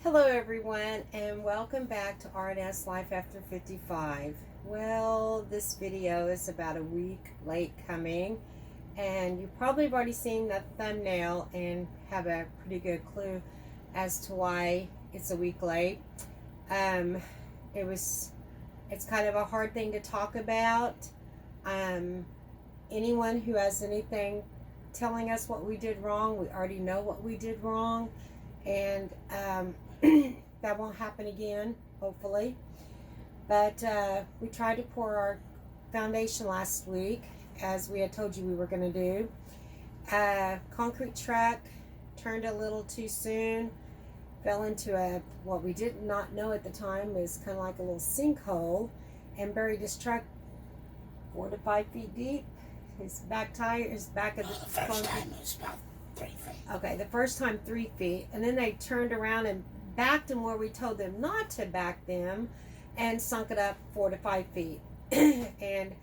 Hello everyone, and welcome back to R&S Life After 55. Well, this video is about a week late coming, and you probably have already seen the thumbnail and have a pretty good clue as to why it's a week late. It's kind of a hard thing to talk about. Anyone who has anything telling us what we did wrong, we already know what we did wrong, and that won't happen again, hopefully. But we tried to pour our foundation last week, as we had told you we were going to do. Concrete truck turned a little too soon, fell into what we did not know at the time is kind of like a little sinkhole, and buried his truck 4 to 5 feet deep. His back tire, his back of the first time was about 3 feet. Okay, the first time 3 feet, and then they turned around and backed them where we told them not to back them, and sunk it up 4 to 5 feet. And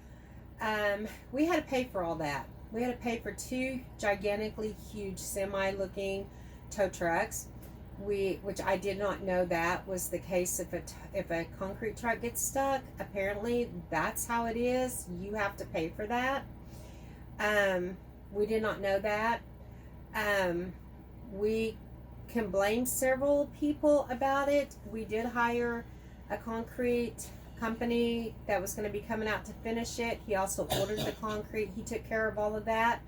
we had to pay for all that. We had to pay for 2 gigantically huge semi-looking tow trucks. Which I did not know that was the case. If a concrete truck gets stuck, apparently that's how it is. You have to pay for that. We did not know that. We can blame several people about it. We did hire a concrete company that was going to be coming out to finish it. He also ordered the concrete. He took care of all of that.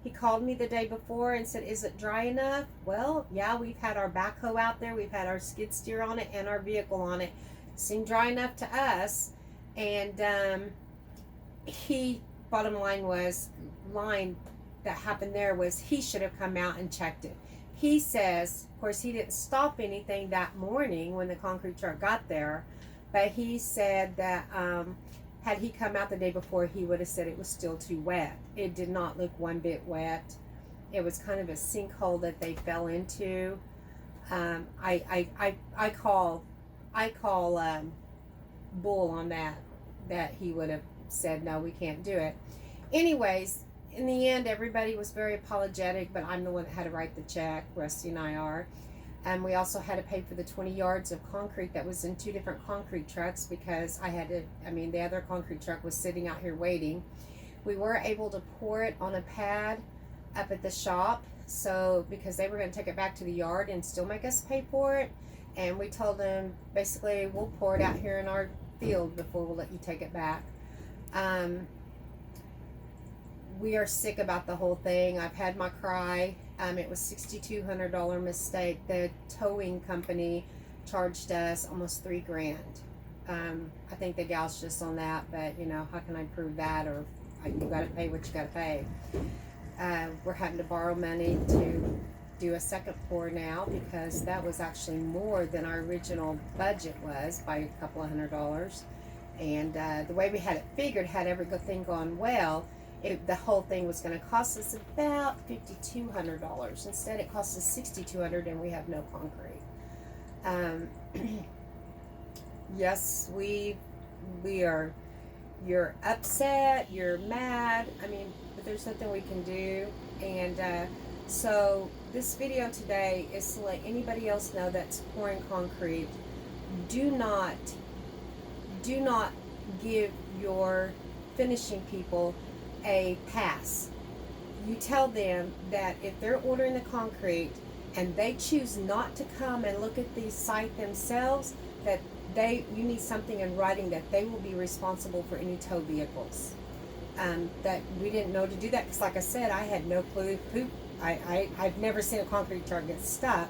He called me the day before and said, "Is it dry enough?" Well, yeah, we've had our backhoe out there. We've had our skid steer on it and our vehicle on it. Seemed dry enough to us. And bottom line that happened there was he should have come out and checked it. He says, of course, he didn't stop anything that morning when the concrete truck got there, but he said that had he come out the day before, he would have said it was still too wet. It did not look one bit wet. It was kind of a sinkhole that they fell into. I call bull on that he would have said, no, we can't do it. Anyways, in the end, everybody was very apologetic, but I'm the one that had to write the check. Rusty and I are. And we also had to pay for the 20 yards of concrete that was in 2 different concrete trucks, because the other concrete truck was sitting out here waiting. We were able to pour it on a pad up at the shop, because they were going to take it back to the yard and still make us pay for it. And we told them, basically, we'll pour it out here in our field before we'll let you take it back. We are sick about the whole thing. I've had my cry. It was $6,200 mistake. The towing company charged us almost $3,000. I think they gouged us on that, but how can I prove that? Or you got to pay what you got to pay. We're having to borrow money to do a second pour now, because that was actually more than our original budget was by a couple of $100. And the way we had it figured, had everything gone well, the whole thing was going to cost us about $5,200. Instead, it cost us $6,200, and we have no concrete. Yes, we are. You're upset. You're mad. But there's nothing we can do. And so this video today is to let anybody else know that's pouring concrete. Do not give your finishing people a pass. You tell them that if they're ordering the concrete and they choose not to come and look at the site themselves, that you need something in writing that they will be responsible for any tow vehicles. That we didn't know to do that, because like I said, I had no clue who. I've never seen a concrete truck get stuck,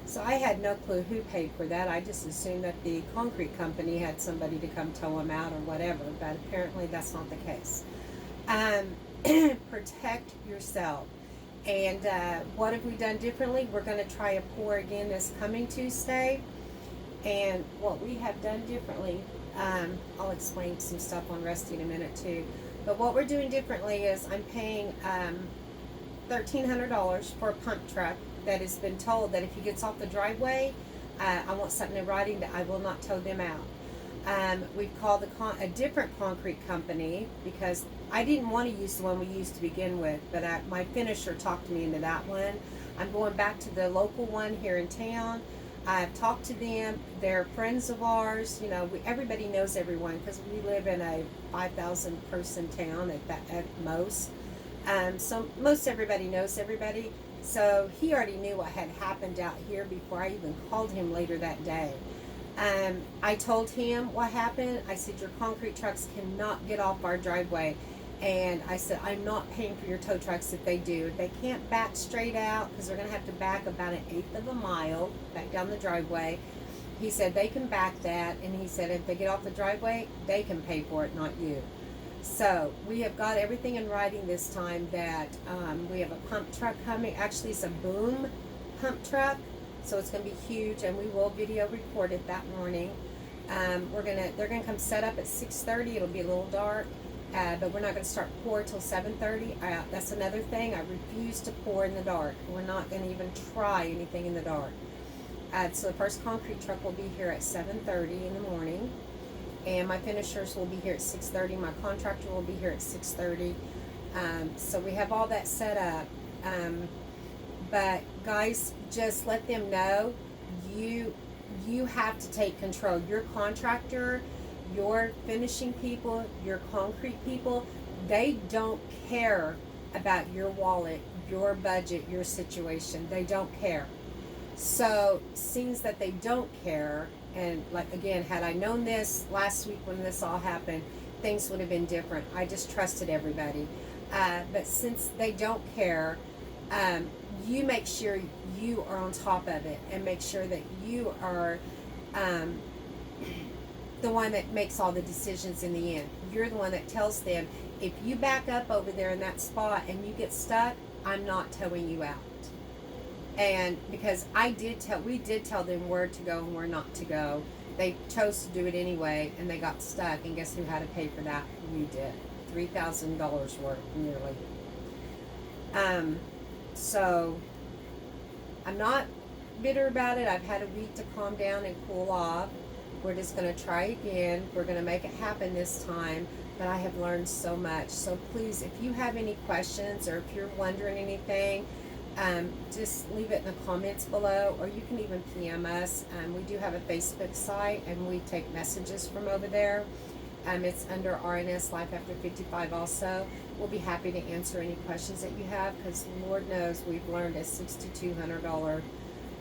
so I had no clue who paid for that. I just assumed that the concrete company had somebody to come tow them out or whatever, but apparently that's not the case. Protect yourself. And what have we done differently? We're going to try a pour again this coming Tuesday. And what we have done differently, I'll explain some stuff on Rusty in a minute too. But what we're doing differently is I'm paying $1,300 for a pump truck that has been told that if he gets off the driveway, I want something in writing that I will not tow them out. We've called a different concrete company, because I didn't want to use the one we used to begin with, but my finisher talked me into that one. I'm going back to the local one here in town. I've talked to them. They're friends of ours. You know, everybody knows everyone because we live in a 5,000 person town at most. So most everybody knows everybody. So he already knew what had happened out here before I even called him later that day. I told him what happened. I said, your concrete trucks cannot get off our driveway. And I said, I'm not paying for your tow trucks if they do. They can't back straight out because they're going to have to back about 1/8 of a mile back down the driveway. He said they can back that. And he said if they get off the driveway, they can pay for it, not you. So we have got everything in writing this time that we have a pump truck coming. Actually, it's a boom pump truck. So it's going to be huge, and we will video record it that morning. They're gonna come set up at 6:30. It'll be a little dark, but we're not gonna start pour till 7:30. That's another thing. I refuse to pour in the dark. We're not gonna even try anything in the dark. So the first concrete truck will be here at 7:30 in the morning, and my finishers will be here at 6:30. My contractor will be here at 6:30. So we have all that set up. But guys, just let them know you have to take control. Your contractor, your finishing people, your concrete people, they don't care about your wallet, your budget, your situation. They don't care. So seems that they don't care, and like again, had I known this last week when this all happened, things would have been different. I just trusted everybody. But since they don't care, you make sure you are on top of it and make sure that you are the one that makes all the decisions in the end. You're the one that tells them, if you back up over there in that spot and you get stuck, I'm not towing you out. And because we did tell them where to go and where not to go. They chose to do it anyway, and they got stuck, and guess who had to pay for that? We did. $3,000 worth, nearly. So I'm not bitter about it. I've had a week to calm down and cool off. We're just going to try again. We're going to make it happen this time. But I have learned so much. So please, if you have any questions or if you're wondering anything, just leave it in the comments below, or you can even PM us. We do have a Facebook site, and we take messages from over there. It's under RNS Life After 55 also. We'll be happy to answer any questions that you have, because Lord knows we've learned a $6,200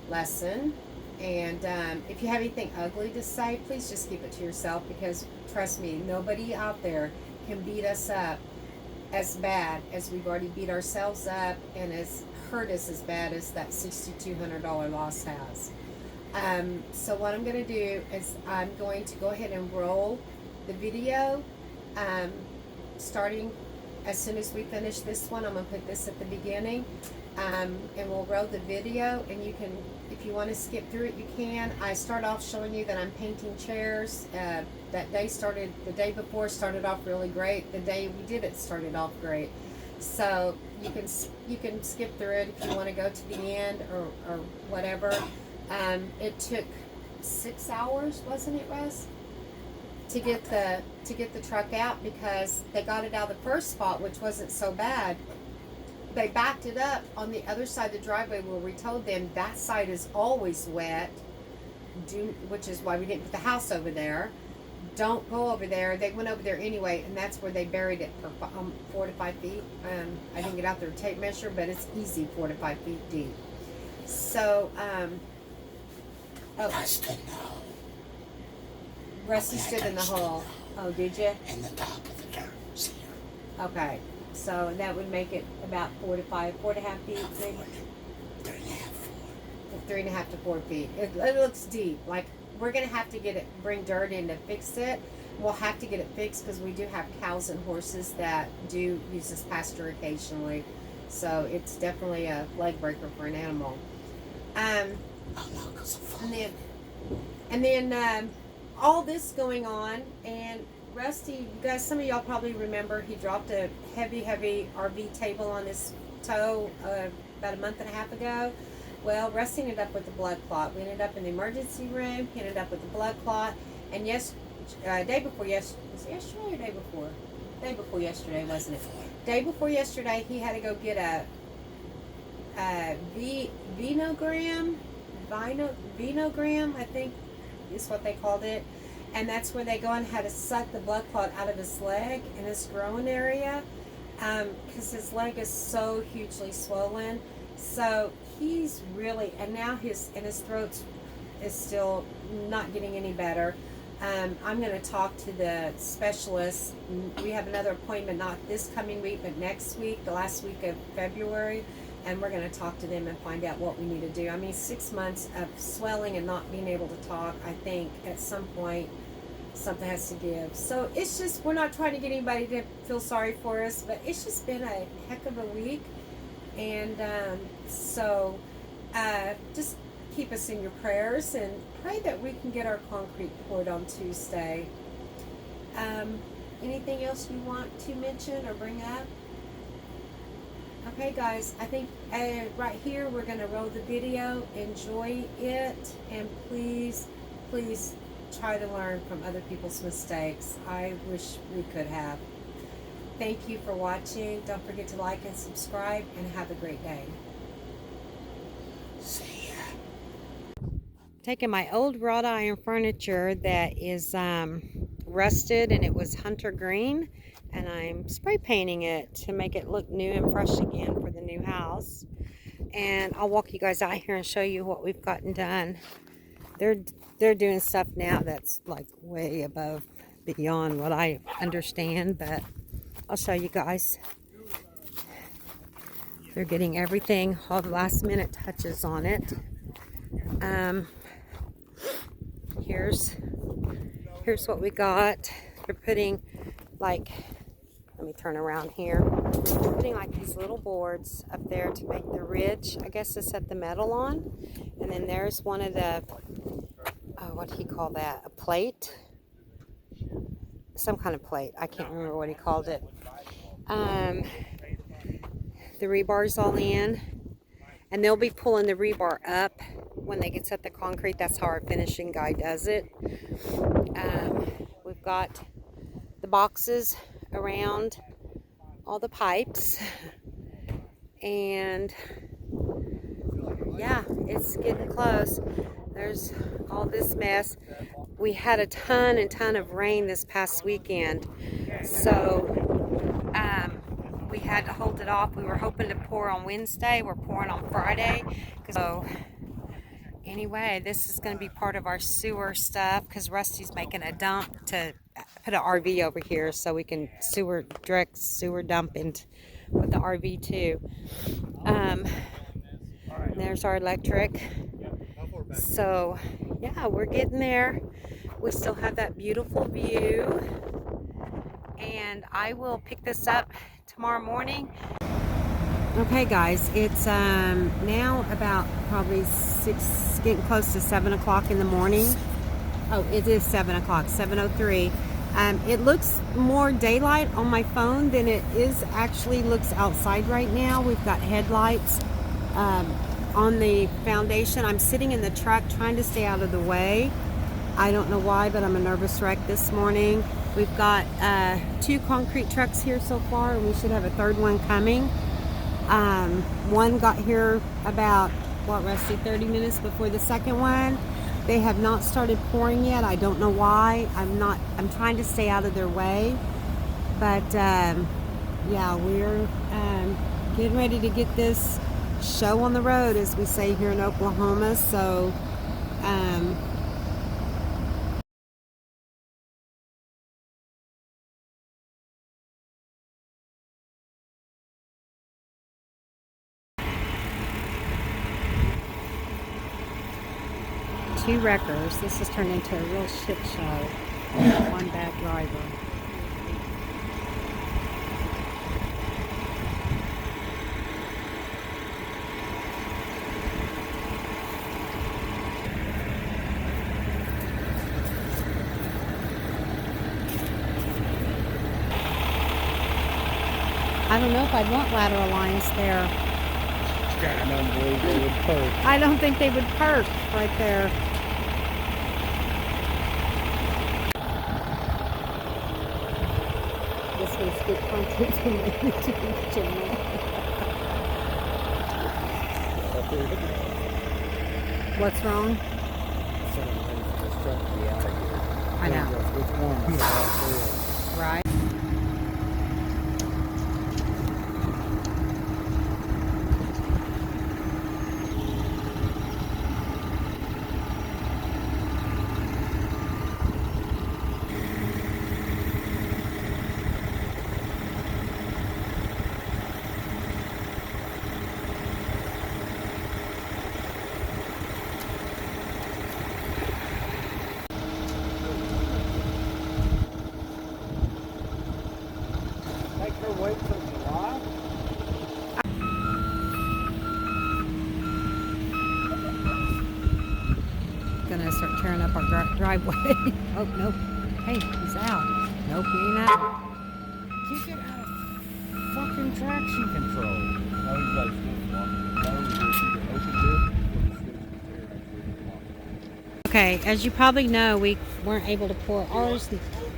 lesson. And if you have anything ugly to say, please just keep it to yourself, because trust me, nobody out there can beat us up as bad as we've already beat ourselves up, and as hurt us as bad as that $6,200 loss has. So what I'm going to do is I'm going to go ahead and roll the video, starting as soon as we finish this one. I'm going to put this at the beginning, and we'll roll the video, and you can, if you want to skip through it, you can. I start off showing you that I'm painting chairs. The day before started off really great. The day we did it started off great. So you can skip through it if you want to go to the end or whatever. It took 6 hours, wasn't it, Russ? To get the truck out, because they got it out of the first spot, which wasn't so bad. They backed it up on the other side of the driveway where we told them that side is always wet, which is why we didn't put the house over there. Don't go over there. They went over there anyway, and that's where they buried it for 4 to 5 feet. I didn't get out there to tape measure, but it's easy 4 to 5 feet deep. So, I stood in the hole. Rusty stood in the hole. Oh, did you? In the top of the dirt. See her? Okay. So that would make it about 4 to 5.5 feet, maybe? 3.5 to 4 feet. It looks deep. Like, we're going to have to bring dirt in to fix it. We'll have to get it fixed because we do have cows and horses that do use this pasture occasionally. So it's definitely a leg breaker for an animal. And then all this going on, and Rusty, you guys, some of y'all probably remember he dropped a heavy RV table on his toe about a month and a half ago. Well, Rusty ended up with a blood clot. We ended up in the emergency room. He ended up with a blood clot. And day before yesterday, was it yesterday or day before? Day before yesterday, wasn't it? Day before yesterday, he had to go get a venogram, venogram, I think is what they called it. And that's where they go and had to suck the blood clot out of his leg in his groin area, because his leg is so hugely swollen. So he's really, and now his throat is still not getting any better. I'm going to talk to the specialist. We have another appointment, not this coming week, but next week, the last week of February. And we're going to talk to them and find out what we need to do. I mean, 6 months of swelling and not being able to talk, I think at some point something has to give. So it's just, we're not trying to get anybody to feel sorry for us, but it's just been a heck of a week. And so just keep us in your prayers and pray that we can get our concrete poured on Tuesday. Anything else you want to mention or bring up? Okay guys, I think right here we're going to roll the video. Enjoy it, and please try to learn from other people's mistakes. I wish we could have. Thank you for watching. Don't forget to like and subscribe, and have a great day. See ya. Taking my old wrought iron furniture that is rusted, and it was hunter green, and I'm spray painting it to make it look new and fresh again for the new house. And I'll walk you guys out here and show you what we've gotten done. They're doing stuff now that's like way above beyond what I understand, but I'll show you guys. They're getting everything, all the last minute touches on it. Here's what we got. They're putting, like, let me turn around here. They're putting like these little boards up there to make the ridge, I guess, to set the metal on. And then there's one of the, what do you call that? A plate? Some kind of plate. I can't remember what he called it. The rebar's all in. And they'll be pulling the rebar up when they get set the concrete. That's how our finishing guy does it. We've got the boxes around all the pipes, and yeah, it's getting close. There's all this mess. We had a ton of rain this past weekend, so we had to hold it off. We were hoping to pour on Wednesday. We're pouring on Friday. So anyway, this is going to be part of our sewer stuff, because Rusty's making a dump to put an RV over here so we can direct sewer dump into with the RV too. There's our electric. So yeah, we're getting there. We still have that beautiful view, and I will pick this up tomorrow morning. Okay guys, it's now about probably 6, getting close to 7 o'clock in the morning. Oh, it is 7 o'clock, 7:03. It looks more daylight on my phone than it is actually looks outside right now. We've got headlights on the foundation. I'm sitting in the truck trying to stay out of the way. I don't know why, but I'm a nervous wreck this morning. We've got 2 concrete trucks here so far, and we should have a third one coming. One got here about, what, Rusty, 30 minutes before the second one. They have not started pouring yet. I don't know why. I'm trying to stay out of their way. But yeah, we're getting ready to get this show on the road, as we say here in Oklahoma. So 2 wreckers. This has turned into a real shit show. One bad driver. I don't know if I'd want lateral lines there. I don't believe they would perk. I don't think they would perk right there. This was good content for my YouTube channel. What's wrong? So I'm ready for this truck to be out of here. I know. Which one? So I'll Right. Make her wait till July? Gonna start tearing up our driveway. Oh, nope. Hey, he's out. Nope, he ain't out. Kick it out of fucking traction control. No, you guys didn't want it. No, you either opened it or the switch was there after you locked it. Okay, as you probably know, we weren't able to pour ours.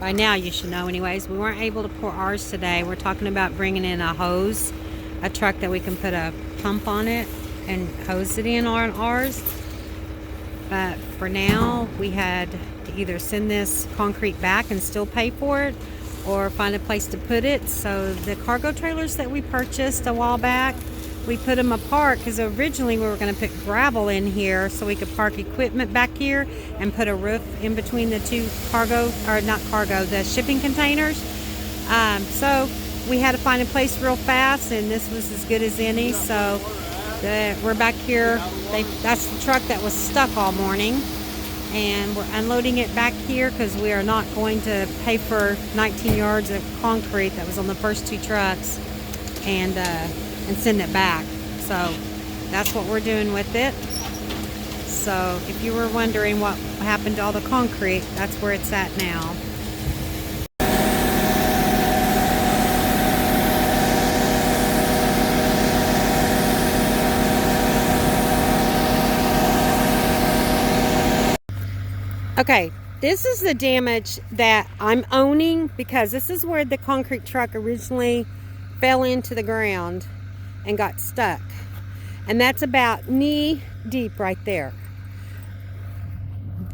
By now, you should know anyways. We weren't able to pour ours today. We're talking about bringing in a hose, a truck that we can put a pump on it and hose it in on ours. But for now, we had to either send this concrete back and still pay for it, or find a place to put it. So the cargo trailers that we purchased a while back, we put them apart because originally we were going to put gravel in here so we could park equipment back here and put a roof in between the two the shipping containers. So we had to find a place real fast, and this was as good as any. So we're back here. That's the truck that was stuck all morning, and we're unloading it back here because we are not going to pay for 19 yards of concrete that was on the first two trucks and send it back. So that's what we're doing with it. So if you were wondering what happened to all the concrete, that's where it's at now. Okay, this is the damage that I'm owning because this is where the concrete truck originally fell into the ground and got stuck. And that's about knee deep right there.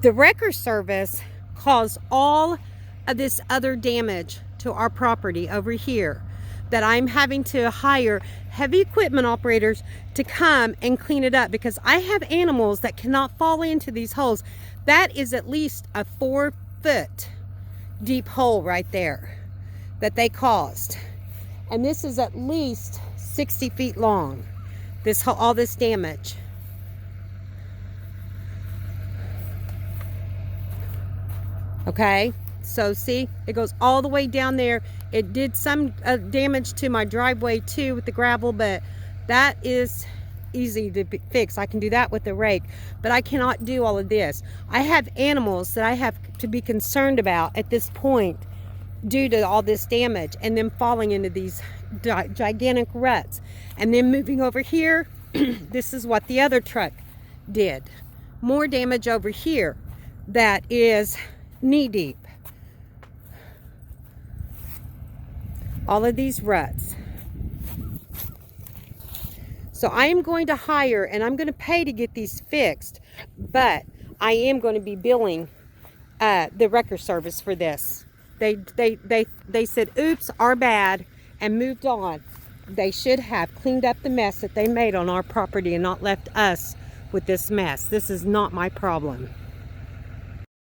The wrecker service caused all of this other damage to our property over here that I'm having to hire heavy equipment operators to come and clean it up because I have animals that cannot fall into these holes. That is at least a 4-foot deep hole right there that they caused. And this is at least 60 feet long, all this damage. Okay, so see, it goes all the way down there. It did some damage to my driveway too with the gravel, but that is easy to fix. I can do that with the rake, but I cannot do all of this. I have animals that I have to be concerned about at this point due to all this damage and them falling into these gigantic ruts. And then moving over here, this is what the other truck did. More damage over here that is knee deep. All of these ruts. So I am going to hire and I'm going to pay to get these fixed, but I am going to be billing the wrecker service for this. They said, oops, our bad, and moved on. They should have cleaned up the mess that they made on our property and not left us with this mess. This is not my problem.